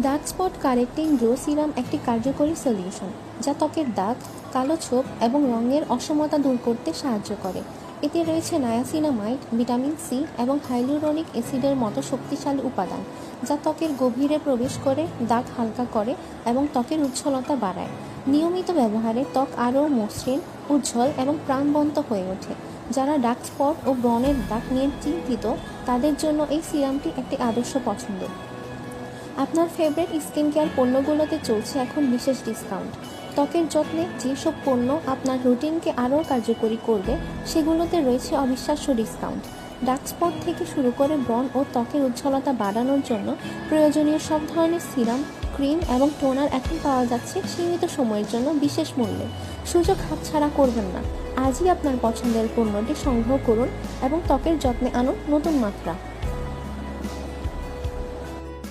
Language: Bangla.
Dark spot correcting glow serum একটি কার্যকরী সলিউশন যা ত্বকের দাগ, কালো ছোপ এবং রঙের অসমতা দূর করতে সাহায্য করে। এতে রয়েছে নায়াসিনামাইড, ভিটামিন সি এবং হাইলুরোনিক অ্যাসিডের মতো শক্তিশালী উপাদান, যা ত্বকের গভীরে প্রবেশ করে দাগ হালকা করে এবং ত্বকের উজ্জ্বলতা বাড়ায়। নিয়মিত ব্যবহারে ত্বক আরও মসৃণ, উজ্জ্বল এবং প্রাণবন্ত হয়ে ওঠে। যারা ডার্ক স্পট ও ব্রণের দাগ নিয়ে চিন্তিত, তাদের জন্য এই সিরামটি একটি আদর্শ পছন্দ। আপনার ফেভারিট স্কিন কেয়ার পণ্যগুলোতে চলছে এখন বিশেষ ডিসকাউন্ট। ত্বকের যত্নে যেসব পণ্য আপনার রুটিনকে আরও কার্যকরী করবে, সেগুলোতে রয়েছে অবিশ্বাস্য ডিসকাউন্ট। ডার্ক স্পট থেকে শুরু করে ব্রণ ও ত্বকের উজ্জ্বলতা বাড়ানোর জন্য প্রয়োজনীয় সব ধরনের সিরাম, ক্রিম এবং টোনার এখন পাওয়া যাচ্ছে সীমিত সময়ের জন্য বিশেষ মূল্যে। সুযোগ হাতছাড়া করবেন না। আজই আপনার পছন্দের পণ্যটি সংগ্রহ করুন এবং ত্বকের যত্নে আনুন নতুন মাত্রা।